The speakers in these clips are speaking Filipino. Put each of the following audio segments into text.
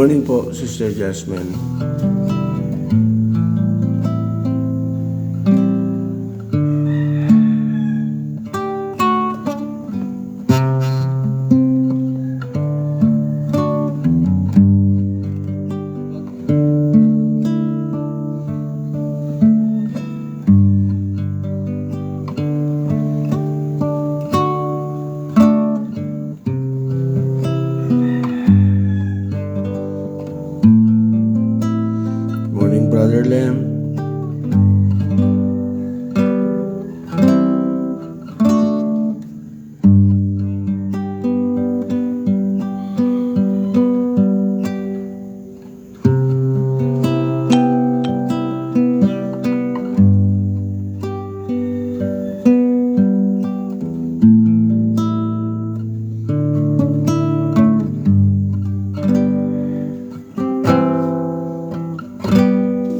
morning po, Sister Jasmine. Morning, Brother Lem.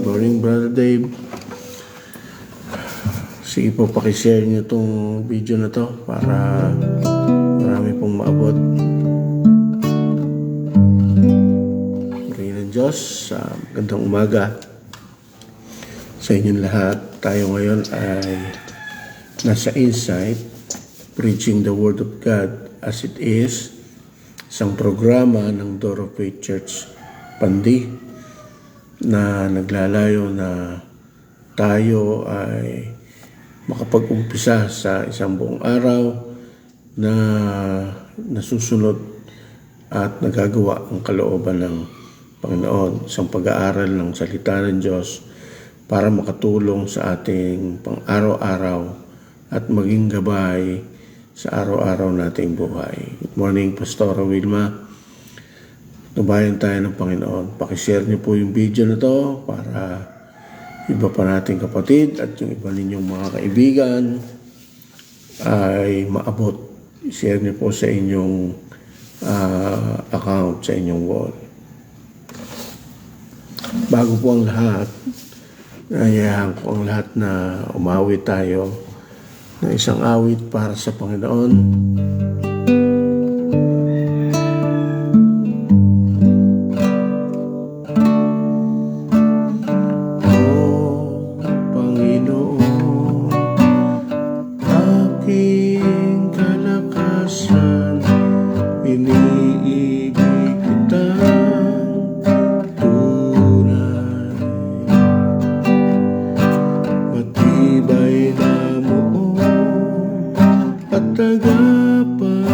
Morning, Brother Dave. Sige po, pakishare nyo itong video na to para marami pong maabot. Purihin ng Diyos. Magandang umaga sa inyong lahat. Tayo ngayon ay nasa Insight, Preaching the Word of God as it is, isang programa ng Door of Faith Church Pandi na naglalayo na tayo ay makapag-umpisa sa isang buong araw na nasusunod at nagagawa ang kalooban ng Panginoon, isang pag-aaral ng salita ng Diyos para makatulong sa ating pang-araw-araw at maging gabay sa araw-araw nating buhay. Good morning, Pastora Wilma. Tubayan tayo ng Panginoon. Pakishare niyo po yung video na to para iba pa nating kapatid at yung iba ninyong mga kaibigan ay maabot. Share niyo po sa inyong account, sa inyong wall. Bago po ang lahat, nayayahan ko ang lahat na umawit tayo ng isang awit para sa Panginoon. Iniibig kitang tunay, matibay na muong at tagapagligtas.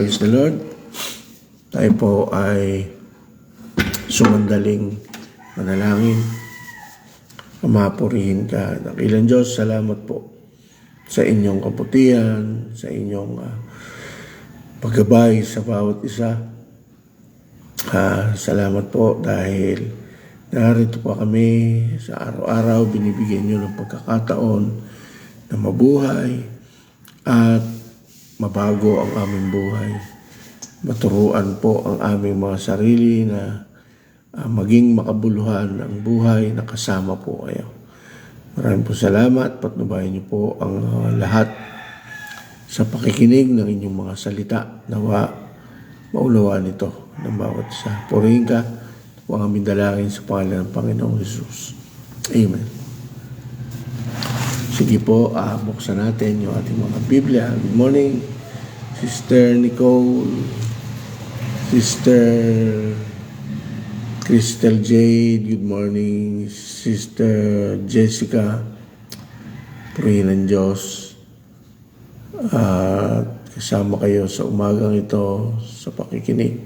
Praise the Lord. Tayo po ay sumandaling manalangin. Ama, purihin ka. Dakilang Diyos, salamat po sa inyong kabutihan, sa inyong paggabay sa bawat isa. Salamat po dahil narito pa kami sa araw-araw. Binibigyan nyo ng pagkakataon na mabuhay at mabago ang aming buhay. Maturuan po ang aming mga sarili na maging makabuluhan ang buhay na kasama po kayo. Maraming po salamat. Patnubayan niyo po ang lahat sa pakikinig ng inyong mga salita. Nawa maunawaan ito ng bawat isa. Purihin ka. Ito po ang aming dalangin sa pangalan ng Panginoong Jesus. Amen. Sige po, buksan natin yung ating mga Biblia. Good morning, Sister Nicole, Sister Crystal Jade. Good morning, Sister Jessica. Purihin ng Diyos. Kasama kayo sa umagang ito sa pakikinig.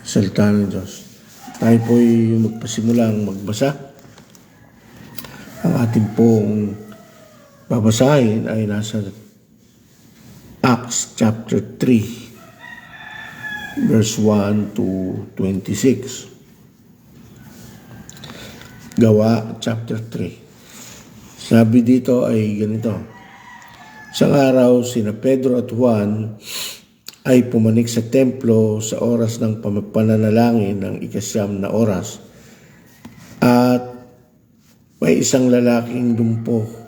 Salita ng Diyos. Tayo po'y magpasimulang magbasa. Ang ating pong babasahin ay nasa Acts chapter 3 verse 1 to 26. Gawa chapter 3. Sabi dito ay ganito. Isang araw sina Pedro at Juan ay pumanik sa templo sa oras ng pananalangin ng 9 na oras. At may isang lalaking dumpo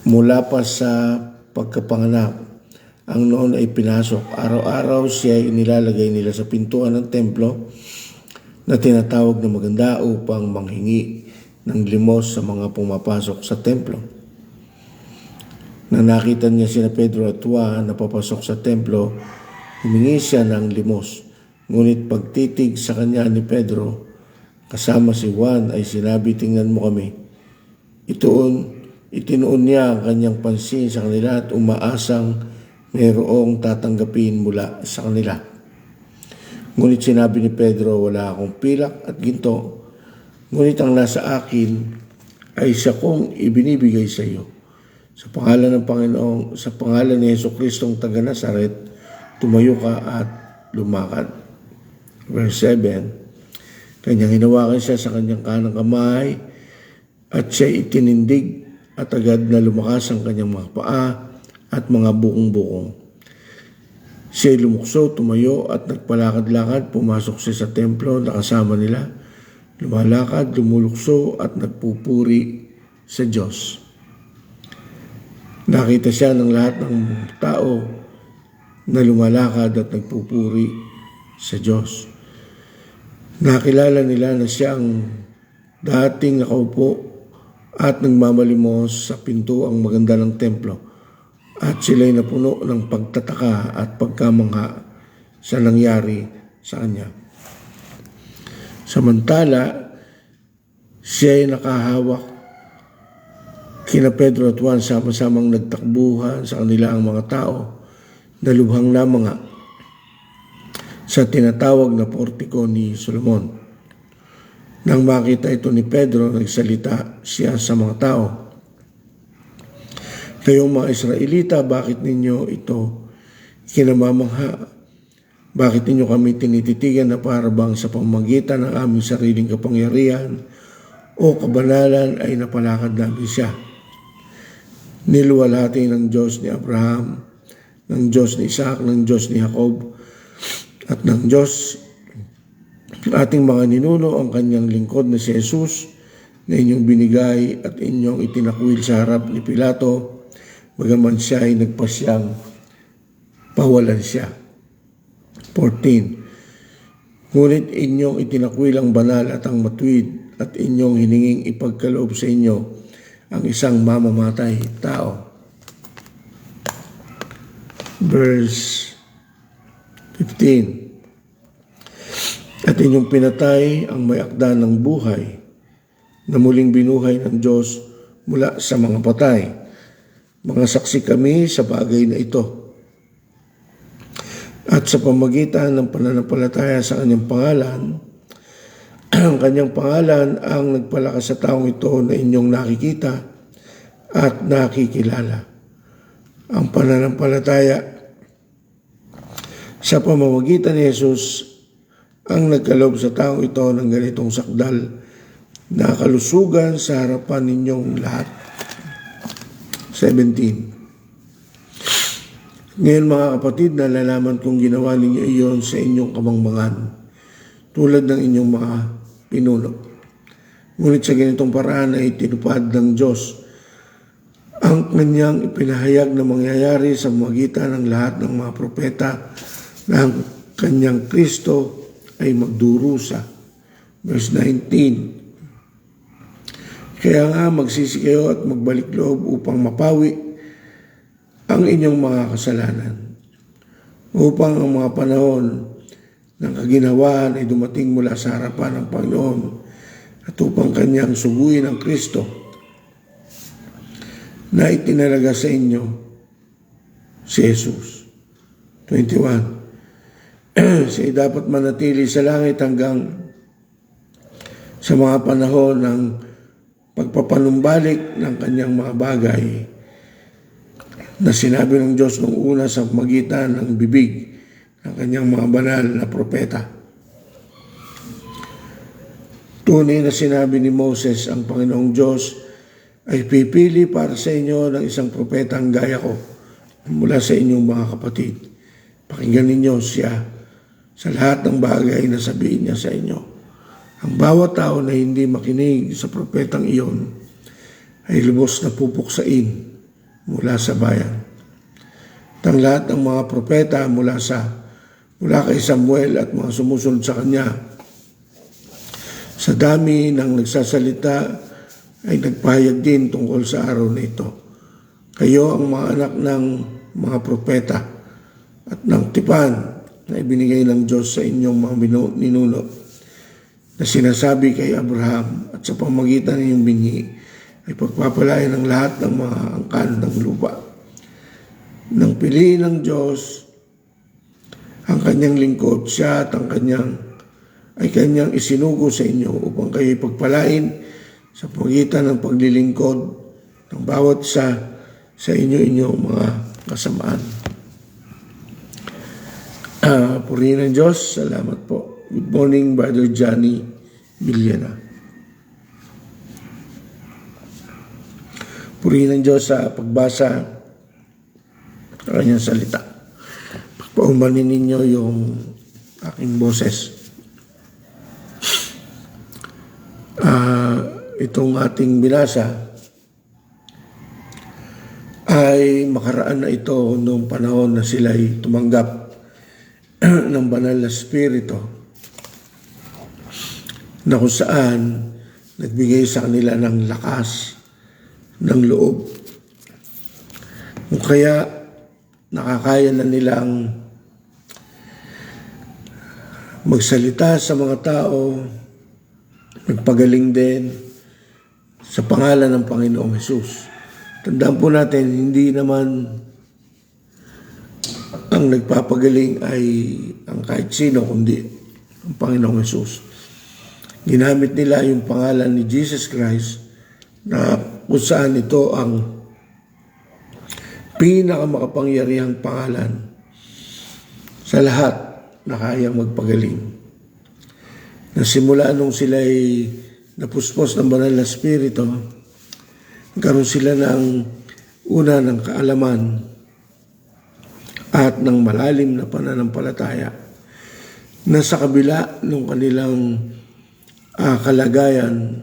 mula pa sa pagkapanganak. Ang noon ay pinasok. Araw-araw siya ay inilalagay nila sa pintuan ng templo na tinatawag na maganda upang manghingi ng limos sa mga pumapasok sa templo. Nang nakita niya sina Pedro at Juan na papasok sa templo, humingi siya ng limos. Ngunit pagtitig sa kanya ni Pedro, kasama si Juan, ay sinabi, tingnan mo kami. Itinuon niya ang kanyang pansin sa kanila at umaasang mayroong tatanggapin mula sa kanila. Ngunit sinabi ni Pedro, wala akong pilak at ginto. Ngunit ang nasa akin ay siya kong ibinibigay sa iyo. Sa pangalan ng Panginoong, sa pangalan ni Jesucristong taga Nazaret, tumayo ka at lumakad. Verse 7, kanyang hinawakan siya sa kanyang kanang kamay at siya itinindig at agad na lumakas ang kanyang mga paa at mga bukong-bukong. Siya lumukso, tumayo at nagpalakad-lakad, pumasok siya sa templo na kasama nila. Lumalakad, lumulukso at nagpupuri sa Diyos. Nakita siya ng lahat ng tao na lumalakad at nagpupuri sa Diyos. Nakilala nila na siya ang dating nakaupo at nagmamalimos sa pinto ang maganda ng templo. At sila'y napuno ng pagtataka at pagkamangha sa nangyari sa kanya. Samantala, siya'y nakahawak kina Pedro at Juan, sama-samang nagtakbuhan sa kanila ang mga tao na lubhang namanga sa tinatawag na portiko ni Solomon. Nang makita ito ni Pedro, nagsalita siya sa mga tao. Kayong mga Israelita, bakit ninyo ito kinamamangha? Bakit ninyo kami tinititigan na parabang sa pamamagitan ng aming sariling kapangyarihan o kabanalan ay napalakad namin siya? Niluwalhati ng Diyos ni Abraham, ng Diyos ni Isaac, ng Diyos ni Jacob, at ng Diyos ating mga ninuno ang kanyang lingkod na si Jesus na inyong binigay at inyong itinakwil sa harap ni Pilato, bagaman siya ay nagpasyang pawalan siya. 14. Ngunit inyong itinakwil ang banal at ang matuwid at inyong hininging ipagkaloob sa inyo ang isang mamamatay tao. Verse 15. At inyong pinatay ang may akda ng buhay na muling binuhay ng Diyos mula sa mga patay. Mga saksi kami sa bagay na ito. At sa pamagitan ng pananampalataya sa kanyang pangalan, ang kanyang pangalan ang nagpalakas sa taong ito na inyong nakikita at nakikilala. Ang pananampalataya sa pamamagitan ni Jesus ang nagkaloob sa taong ito ng ganitong sakdal na kalusugan sa harapan ninyong lahat. 17. Ngayon mga kapatid, nalalaman kong ginawa ninyo iyon sa inyong kamangmangan, tulad ng inyong mga pinuno. Ngunit sa ganitong paraan ay tinupad ng Diyos ang kanyang ipinahayag na mangyayari sa magitan ng lahat ng mga propeta na ang kanyang Kristo ay magdurusa. Verse 19. Kaya nga magsisi kayo at magbalik loob upang mapawi ang inyong mga kasalanan, upang ang mga panahon ng kaginhawaan ay dumating mula sa harapan ng Panginoon at upang kanyang suguin ang Kristo na itinalaga sa inyo si Jesus. 21. Siya dapat manatili sa langit hanggang sa mga panahon ng pagpapanumbalik ng kanyang mga bagay na sinabi ng Diyos nung una sa magitan ng bibig ng kanyang mga banal na propeta. Tunay na sinabi ni Moses, ang Panginoong Diyos ay pipili para sa inyo ng isang propetang gaya ko mula sa inyong mga kapatid. Pakinggan ninyo siya sa lahat ng bagay na sabihin niya sa inyo. Ang bawat tao na hindi makinig sa propetang iyon ay lubos na pupuksain mula sa bayan. At ang lahat ng mga propeta mula kay Samuel at mga sumusunod sa kanya, sa dami ng nagsasalita ay nagpahayag din tungkol sa araw na ito. Kayo ang mga anak ng mga propeta at ng tipan na ibinigay ng Diyos sa inyong mga ninuno na sinasabi kay Abraham, at sa pamagitan ng iyong binhi ay pagpapalain ng lahat ng mga angkan ng lupa. Nang piliin ng Diyos ang kanyang lingkod, siya at ang kanyang isinugo sa inyo upang kayo pagpalain sa pagitan ng paglilingkod ng bawat isa sa inyong mga kasamaan. Purihin ng Diyos. Salamat po. Good morning, Brother Johnny Villena. Purihin ng Diyos sa pagbasa ng kanyang salita. Pagpaumanin ninyo yung aking boses. Itong ating binasa ay makaraan na ito noong panahon na sila'y tumanggap ng banal na Espiritu, na kung saan nagbigay sa kanila ng lakas ng loob. Kung kaya nakakaya na nilang magsalita sa mga tao, magpagaling din sa pangalan ng Panginoong Hesus. Tandaan po natin, hindi naman ang nagpapagaling ay ang kahit sino, kundi ang Panginoong Hesus. Ginamit nila yung pangalan ni Jesus Christ na kung saan ito ang pinakamakapangyarihang pangalan sa lahat na kayang magpagaling. Nasimula nung sila'y napuspos ng banal na Espiritu, nagkaroon sila ng una ng kaalaman at ng malalim na pananampalataya na sa kabila ng kanilang kalagayan,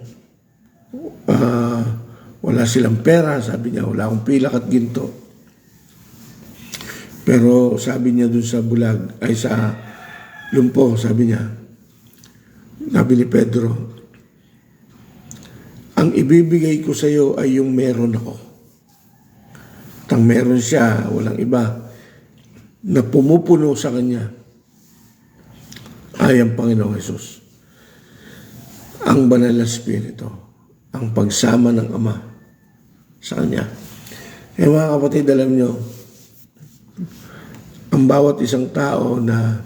wala silang pera, sabi niya, wala akong pilak at ginto. Pero sabi niya dun sa bulag, ay sa lumpo, sabi ni Pedro, ang ibibigay ko sa iyo ay yung meron ako. Tang meron siya, walang iba, na pumupuno sa kanya ay ang Panginoong Hesus. Ang banal na Espiritu, ang pagsama ng Ama sa kanya. Mga kapatid, alam nyo, ang ang bawat isang tao na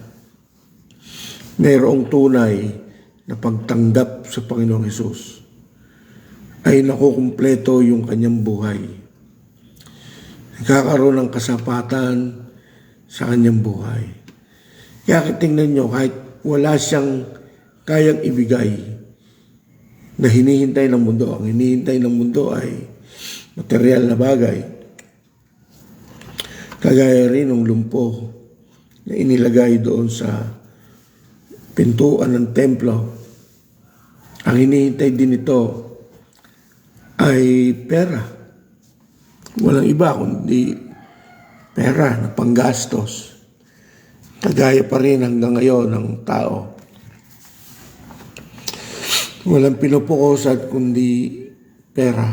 mayroong tunay na pagtanggap sa Panginoong Hesus ay nakukumpleto yung kanyang buhay. Nagkakaroon ng kasapatan sa kanyang buhay. Kaya tingnan nyo, kahit wala siyang kayang ibigay na hinihintay ng mundo, ang hinihintay ng mundo ay material na bagay. Kagaya rin ng lumpo na inilagay doon sa pintuan ng templo. Ang hinihintay din ito ay pera. Walang iba kundi pera na panggastos. Kagaya pa rin hanggang ngayon ng tao. Walang pinupukusan kundi pera.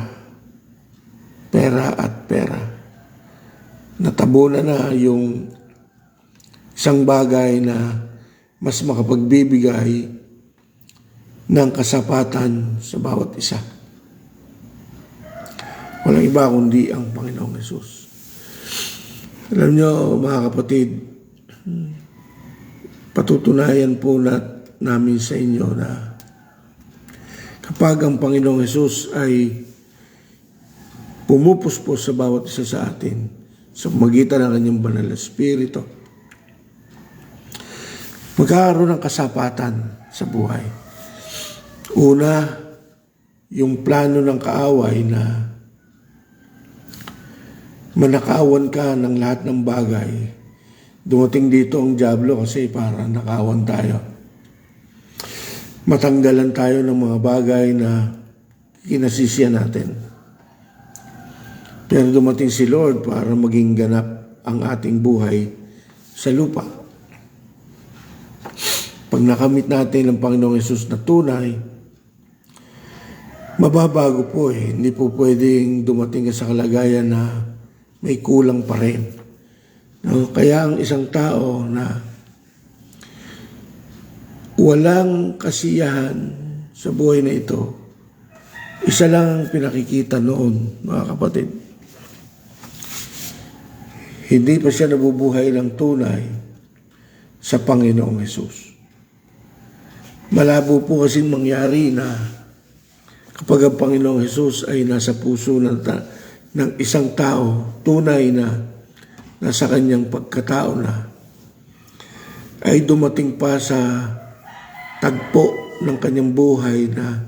Pera at pera. Natabunan na yung isang bagay na mas makapagbibigay ng kasapatan sa bawat isa. Walang iba kundi ang Panginoong Hesus. Alam nyo, mga kapatid, patutunayan po namin sa inyo na kapag ang Panginoong Hesus ay pumupuspos sa bawat isa sa atin sa magitan ng kanyang banal na Espiritu, magkakaroon ng kasapatan sa buhay. Una, yung plano ng kaaway na manakawan ka ng lahat ng bagay. Dumating dito ang dyablo kasi para nakawan tayo. Matanggalan tayo ng mga bagay na kinasisiyan natin. Pero dumating si Lord para maging ganap ang ating buhay sa lupa. Pag nakamit natin ang Panginoong Hesus na tunay, mababago po eh. Hindi po pwedeng dumating ka sa kalagayan na may kulang pa rin. No? Kaya ang isang tao na walang kasiyahan sa buhay na ito, isa lang ang pinakikita noon, mga kapatid. Hindi pa siya nabubuhay ng tunay sa Panginoong Hesus. Malabo po kasing mangyari na kapag ang Panginoong Hesus ay nasa puso ng isang tao, tunay na nasa kanyang pagkatao na, ay dumating pa sa tagpo ng kanyang buhay na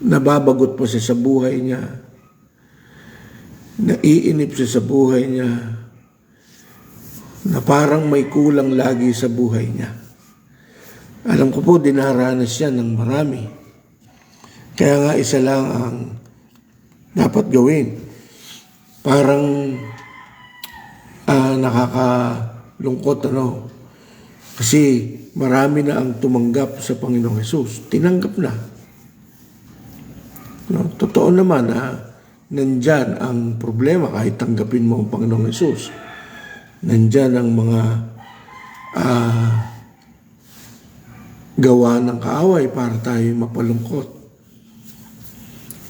nababagot pa siya sa buhay niya, naiinip siya sa buhay niya, na parang may kulang lagi sa buhay niya. Alam ko po, dinaranas siya ng marami. Kaya nga isa lang ang dapat gawin. Parang nakakalungkot, ano? Kasi marami na ang tumanggap sa Panginoong Hesus. Tinanggap na. No? Totoo naman na nandyan ang problema kahit tanggapin mo ang Panginoong Hesus. Nandyan ang mga gawa ng kaaway para tayo mapalungkot.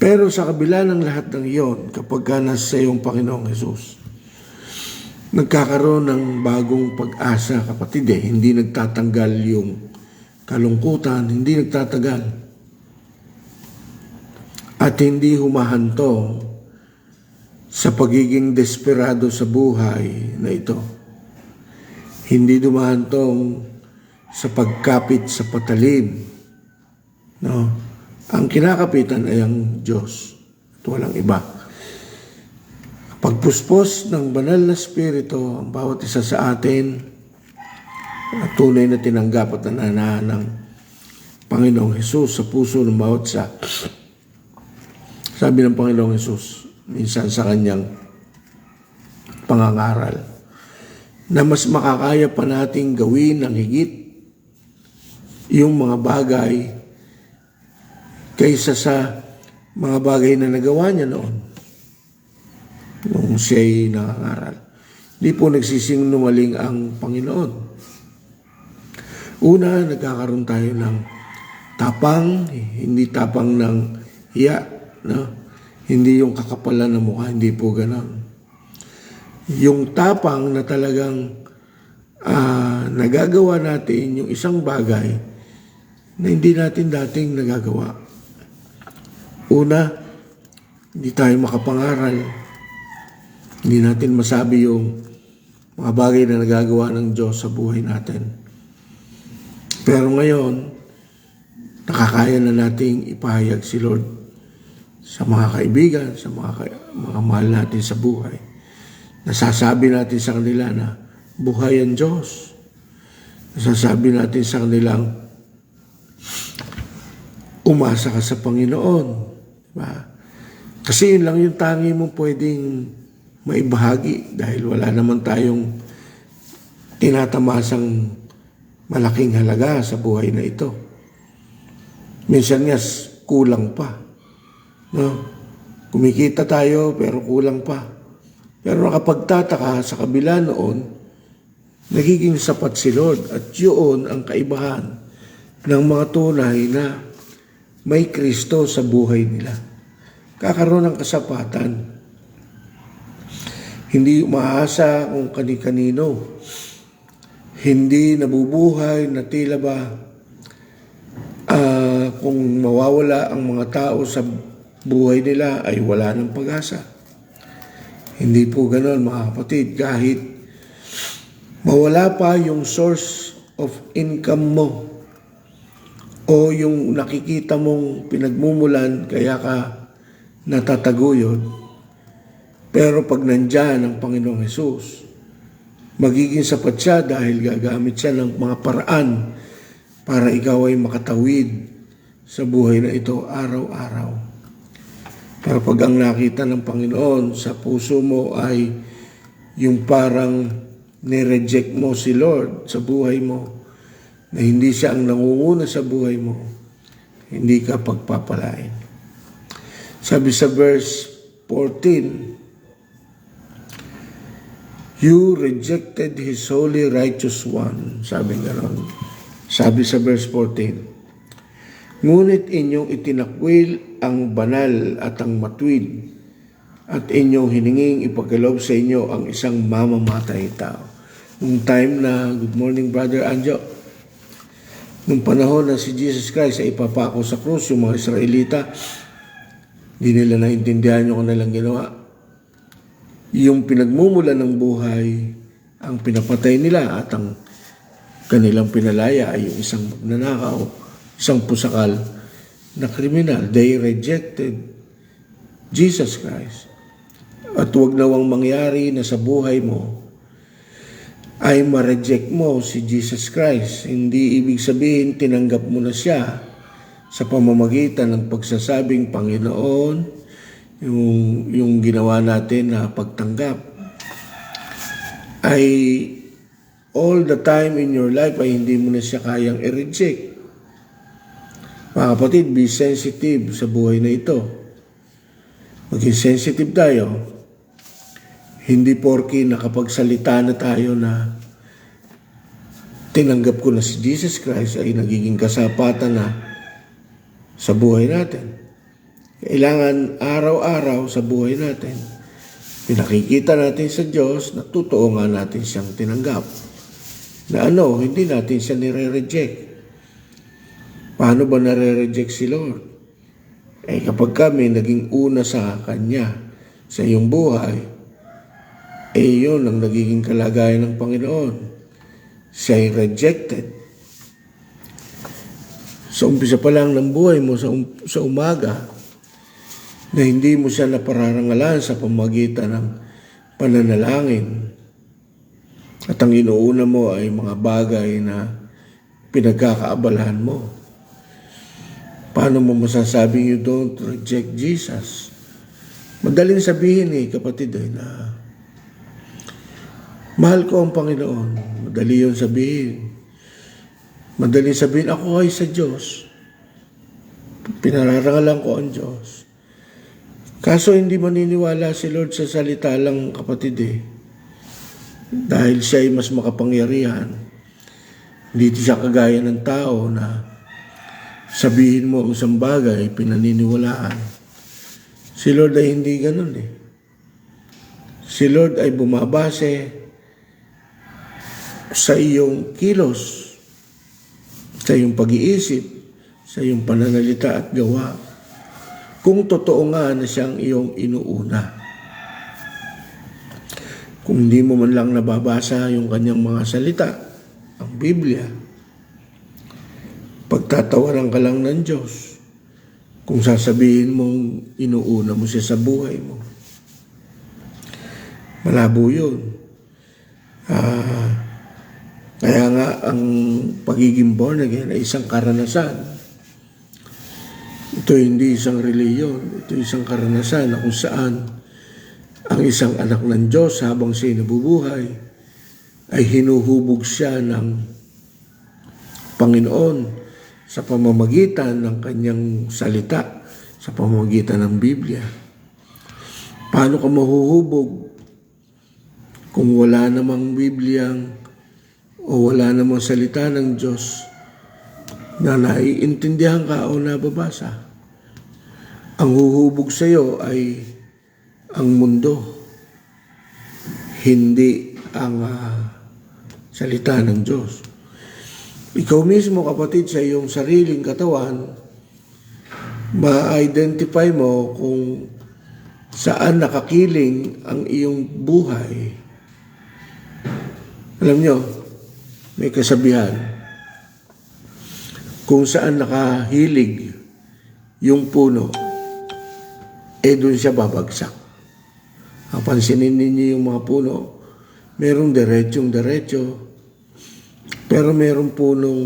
Pero sa kabila ng lahat ng iyon, kapag ka nasa iyong Panginoong Hesus, nagkakaroon ng bagong pag-asa, kapatid eh. Hindi nagtatanggal yung kalungkutan, hindi nagtatagal. At hindi humahanto sa pagiging desperado sa buhay na ito. Hindi dumahantong sa pagkapit sa patalim. No? Ang kinakapitan ay ang Diyos at walang iba. Pagpuspos ng banal na Espiritu ang bawat isa sa atin at tunay na tinanggap at nananahan ng Panginoong Hesus sa puso ng bawat isa. Sabi ng Panginoong Hesus minsan sa kanyang pangangaral na mas makakaya pa nating gawin ng higit yung mga bagay kaysa sa mga bagay na nagawa niya noon nung siya'y nangangaral. Di po nagsisinungaling ang Panginoon. Una, nagkakaroon tayo ng tapang, hindi tapang ng hiya, no? Hindi yung kakapalan ng mukha, hindi po ganon. Yung tapang na talagang nagagawa natin yung isang bagay na hindi natin dating nagagawa. Una, hindi tayo makapangaral. Hindi natin masabi yung mga bagay na nagagawa ng Diyos sa buhay natin. Pero ngayon, nakakaya na nating ipahayag si Lord sa mga kaibigan, sa mga mahal natin sa buhay. Nasasabi natin sa kanila na buhay ang Diyos. Nasasabi natin sa kanilang umasa ka sa Panginoon. Diba? Kasi yun lang yung tangi mo pwedeng maibahagi dahil wala naman tayong tinatamasang malaking halaga sa buhay na ito. Minsan nga kulang pa. No? Kumikita tayo pero kulang pa. Pero nakapagtataka sa kabila noon, nagiging sapat si Lord at yun ang kaibahan ng mga tunay na may Kristo sa buhay nila. Kakaroon ng kasapatan. Hindi umaasa kung kani-kanino. Hindi nabubuhay na tila ba kung mawawala ang mga tao sa buhay nila ay wala ng pag-asa. Hindi po ganoon mga kapatid. Kahit mawala pa yung source of income mo o yung nakikita mong pinagmumulan kaya ka natataguyod, pero pag nandyan ang Panginoong Hesus, magiging sapat siya dahil gagamit siya ng mga paraan para ikaw ay makatawid sa buhay na ito araw-araw. Pero pag ang nakita ng Panginoon sa puso mo ay yung parang nireject mo si Lord sa buhay mo, na hindi siya ang nangunguna sa buhay mo, hindi ka pagpapalain. Sabi sa verse 14, you rejected His holy righteous one. Sabi gano'n. Sabi sa verse 14, ngunit inyong itinakwil ang banal at ang matuwid at inyong hininging ipagkaloob sa inyo ang isang mamamatay tao. Nung time na, good morning Brother Anjo, nung panahon na si Jesus Christ ay ipapako sa krus, yung mga Israelita, di nila naintindihan yung kanilang ginawa. Yung pinagmumula ng buhay, ang pinapatay nila at ang kanilang pinalaya ay yung isang magnanakaw, isang pusakal na kriminal. They rejected Jesus Christ. At huwag nawang mangyari na sa buhay mo ay ma-reject mo si Jesus Christ. Hindi ibig sabihin tinanggap mo na siya sa pamamagitan ng pagsasabing Panginoon, yung ginawa natin na pagtanggap ay all the time in your life ay hindi mo na siya kayang i-reject. Mga kapatid, be sensitive sa buhay na ito. Maging sensitive tayo. Hindi porke nakapagsalita na tayo na tinanggap ko na si Jesus Christ ay nagiging kasapatan na sa buhay natin. Kailangan araw-araw sa buhay natin, pinakikita natin sa Diyos na totoo nga natin siyang tinanggap. Na hindi natin siya nire-reject. Paano ba nare-reject si Lord? Kapag kami naging una sa Kanya, sa iyong buhay, yun ang nagiging kalagayan ng Panginoon. Siya ay rejected. Sa umpisa pa lang ng buhay mo sa umaga, na hindi mo siya napararangalan sa pamagitan ng pananalangin. At ang inuuna mo ay mga bagay na pinagkakaabalahan mo. Paano mo masasabing you don't reject Jesus? Madaling sabihin kapatid na mahal ko ang Panginoon. Madali yun sabihin. Madaling sabihin, ako ay sa Diyos. Pinararangalan ko ang Diyos. Kaso hindi maniniwala si Lord sa salita lang, kapatid Dahil siya ay mas makapangyarihan. Hindi siya kagaya ng tao na sabihin mo ang isang bagay, pinaniniwalaan. Si Lord ay hindi ganun Si Lord ay bumabase sa iyong kilos, sa iyong pag-iisip, sa iyong pananalita at gawa, kung totoo nga na siyang iyong inuuna. Kung hindi mo man lang nababasa yung kanyang mga salita, ang Biblia, pagtatawaran ka lang ng Diyos kung sasabihin mong inuuna mo siya sa buhay mo. Malabo yun. Kaya nga ang pagiging born again ay isang karanasan. Ito hindi isang reliyon, ito isang karanasan na kung saan ang isang anak ng Diyos habang siya nabubuhay ay hinuhubog siya ng Panginoon sa pamamagitan ng kanyang salita, sa pamamagitan ng Biblia. Paano ka mahuhubog kung wala namang Bibliang o wala namang salita ng Diyos na naiintindihan ka o nababasa? Ang huhubog sa iyo ay ang mundo, hindi ang salita ng Diyos. Ikaw mismo, kapatid, sa iyong sariling katawan, ma-identify mo kung saan nakakiling ang iyong buhay. Alam nyo, may kasabihan, kung saan nakahilig yung puno, doon siya babagsak. Pansinin ninyo yung mga puno, merong diretso, pero merong punong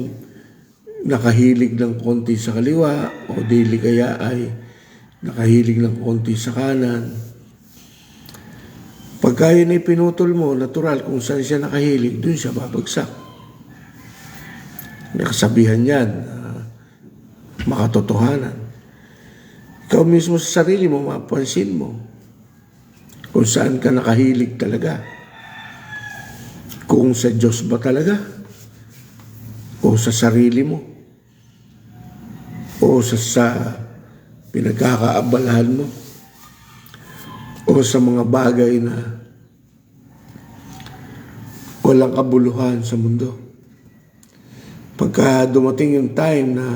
nakahilig ng konti sa kaliwa o dili kaya ay nakahilig ng konti sa kanan. Pagka yun ay pinutol mo, natural, kung saan siya nakahilig, doon siya babagsak. Nakasabihan yan, makatotohanan. Ikaw mismo sa sarili mo, mapansin mo kung saan ka nakahilig talaga. Kung sa Diyos ba talaga? O sa sarili mo? O sa pinagkakaabalahan mo? O sa mga bagay na walang kabuluhan sa mundo? Pagka dumating yung time na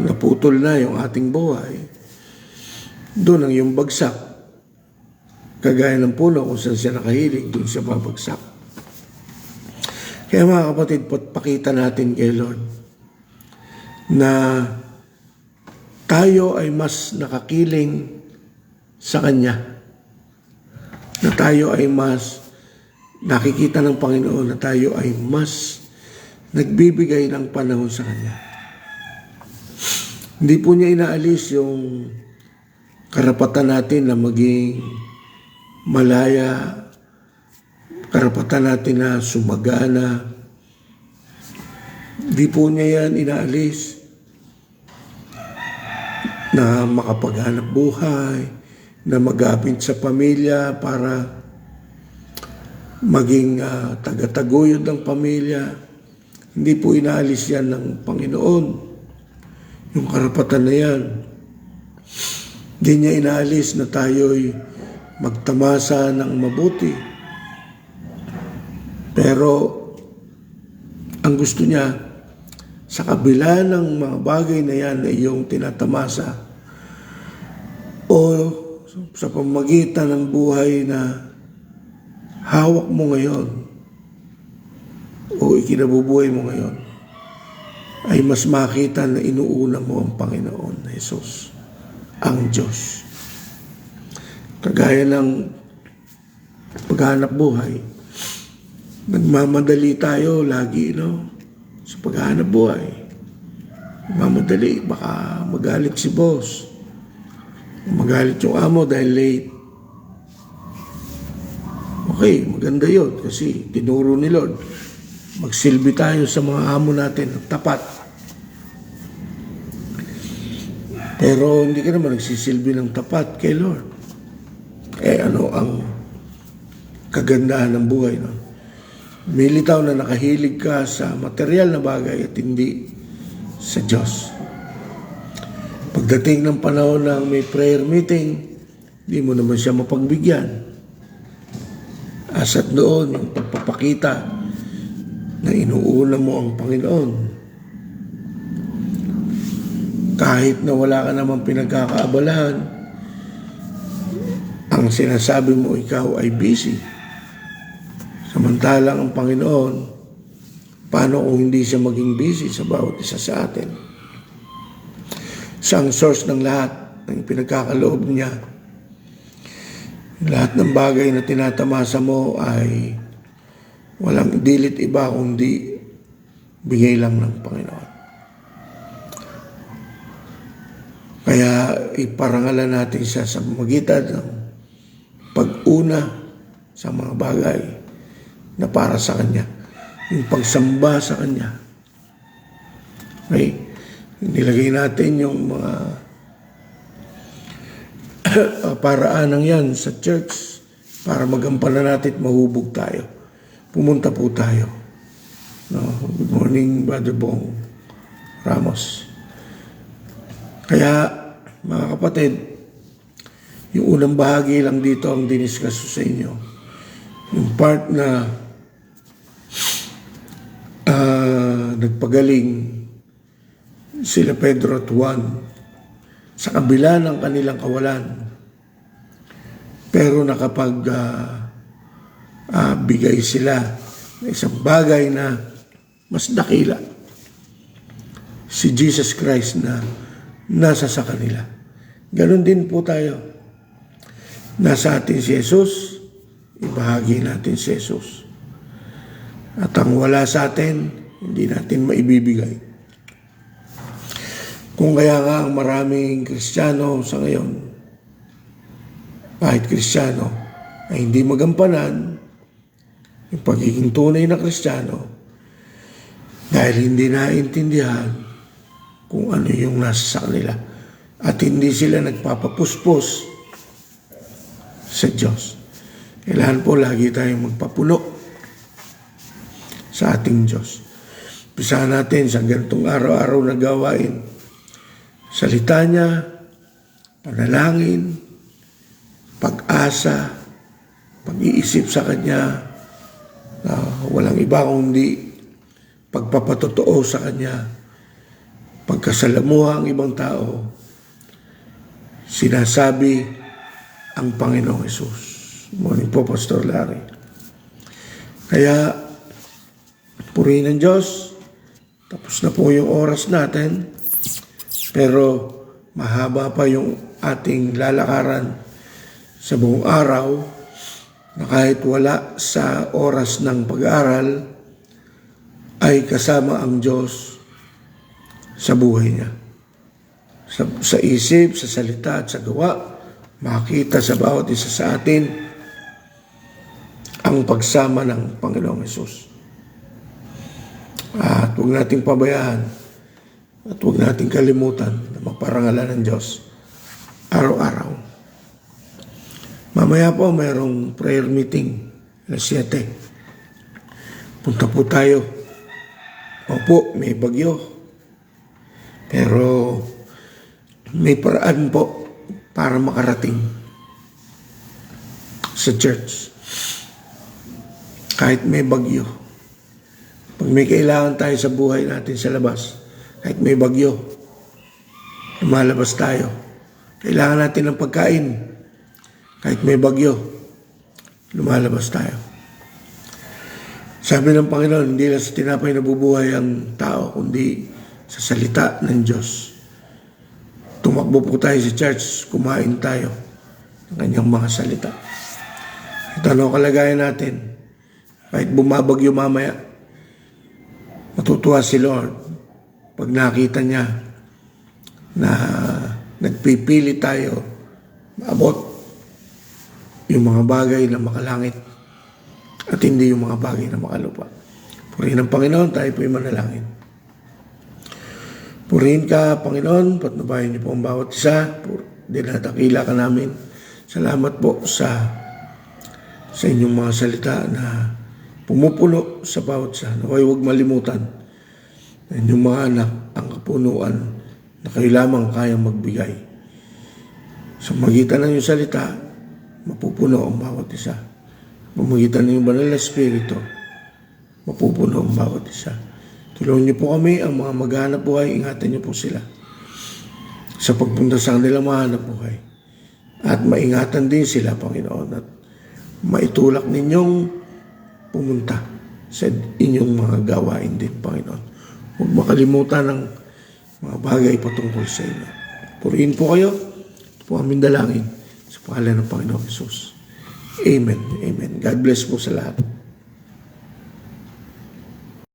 naputol na yung ating buhay, doon ang yung bagsak. Kagaya ng puno, kung saan siya nakahilig, doon siya babagsak. Kaya mga kapatid, pakita natin kay Lord na tayo ay mas nakakiling sa Kanya. Na tayo ay mas nakikita ng Panginoon, na tayo ay mas nagbibigay ng panahon sa Kanya. Hindi po niya inaalis yung karapatan natin na maging malaya, karapatan natin na sumagana. Hindi po niya yan inaalis na makapaghanap buhay, na magapit sa pamilya para maging tagataguyod ng pamilya. Hindi po inaalis yan ng Panginoon. Yung karapatan na yan. Hindi niya inaalis na tayo'y magtamasa ng mabuti. Pero ang gusto niya, sa kabila ng mga bagay na yan na iyong tinatamasa o sa pamagitan ng buhay na hawak mo ngayon o ikinabubuhay mo ngayon, ay mas makita na inuuna mo ang Panginoon na Jesus, ang Diyos. Kagaya ng paghanap buhay, nagmamadali tayo lagi, sa paghanap buhay. Nagmamadali, baka magalit si boss, magalit yung amo dahil late. Okay, maganda yun kasi tinuro ni Lord, magsilbi tayo sa mga amo natin ng tapat. Pero hindi ka naman nagsisilbi ng tapat kay Lord. Ano ang kagandahan ng buhay? Militaw na nakahilig ka sa material na bagay at hindi sa Diyos. Pagdating ng panahon ng may prayer meeting, hindi mo naman siya mapagbigyan. Asat doon yung pagpapakita na inuuna mo ang Panginoon. Kahit na wala ka namang pinagkakaabalahan, ang sinasabi mo ikaw ay busy. Samantalang ang Panginoon, paano kung hindi siya maging busy sa bawat isa sa atin? Siya ang source ng lahat ng pinagkakaloob niya. Lahat ng bagay na tinatamasa mo ay walang dilit iba kundi bigay lang ng Panginoon. Kaya iparangalan natin siya sa magitan ng pag-una sa mga bagay na para sa Kanya. Yung pagsamba sa Kanya. Okay? Nilagay natin yung mga paraanang yan sa church para magampanan natin at mahubog tayo. Pumunta po tayo. No? Good morning, Brother Bong Ramos. Kaya, mga kapatid, yung unang bahagi lang dito ang diniscuss sa inyo. Yung part na nagpagaling sila Pedro at Juan sa kabila ng kanilang kawalan. Pero bigay sila ng isang bagay na mas dakila. Si Jesus Christ na nasa sa kanila. Ganon din po tayo. Nasa atin si Jesus, ibahagi natin si Jesus. At ang wala sa atin, hindi natin maibibigay. Kung kaya nga ang maraming Kristiyano sa ngayon, kahit Kristiyano, ay hindi magampanan yung pagiging tunay na Kristiyano dahil hindi naintindihan kung ano yung nasa sa kanila at hindi sila nagpapapuspos sa Diyos. Kailangan po lagi tayong magpapuno sa ating Diyos. Pisahan natin sa ganitong araw-araw na gawain. Salita niya, panalangin, pag-asa, pag-iisip sa Kanya, walang iba kundi pagpapatotoo sa Kanya, pagkasalamuha ang ibang tao, sinasabi ang Panginoong Hesus. Morning po, Pastor Larry. Kaya, purihin ng Diyos, tapos na po yung oras natin, pero mahaba pa yung ating lalakaran sa buong araw na kahit wala sa oras ng pag-aaral ay kasama ang Diyos sa buhay niya. Sa isip, sa salita at sa gawa, makita sa bawat isa sa atin ang pagsama ng Panginoong Hesus. At huwag nating pabayaan at huwag nating kalimutan na magparangalan ng Diyos araw-araw. Mamaya po mayroong prayer meeting alas 7. Punta po tayo. Opo, may bagyo. Pero may paraan po para makarating sa church. Kahit may bagyo. Pag may kailangan tayo sa buhay natin sa labas, kahit may bagyo, lumalabas tayo. Kailangan natin ng pagkain. Kahit may bagyo, lumalabas tayo. Sabi ng Panginoon, hindi lang sa tinapay nabubuhay ang tao, kundi sa salita ng Diyos. Tumakbo po tayo sa church, kumain tayo ng kanyang mga salita. Ito ano kalagayan natin. Kahit bumabagyo mamaya, matutuwa si Lord pag nakita niya na nagpipili tayo maabot yung mga bagay na makalangit at hindi yung mga bagay na makalupa. Purihin ang Panginoon, tayo po'y manalangin. Purihin ka, Panginoon, patnubayan niyo po ang bawat isa. Dinatakila ka namin. Salamat po sa inyong mga salita na pumupuno sa bawat isa. Naway huwag malimutan na inyong mga anak ang kapunuan na kayo lamang kayang magbigay. Sa magitan ng iyong salita, mapupuno ang bawat isa. Pamagitan ng banal na Espiritu, mapupuno ang bawat isa. Tulungan niyo po kami, ang mga maghanap buhay, ingatan niyo po sila sa pagpunta sa kanilang mahanap buhay. At maingatan din sila, Panginoon, at maitulak ninyong pumunta sa inyong mga gawain din, Panginoon. Huwag makalimutan ng mga bagay patungkol sa inyo. Purihin po kayo. Ito po aming dalangin sa pangalan ng Panginoon Jesus. Amen. Amen. God bless po sa lahat.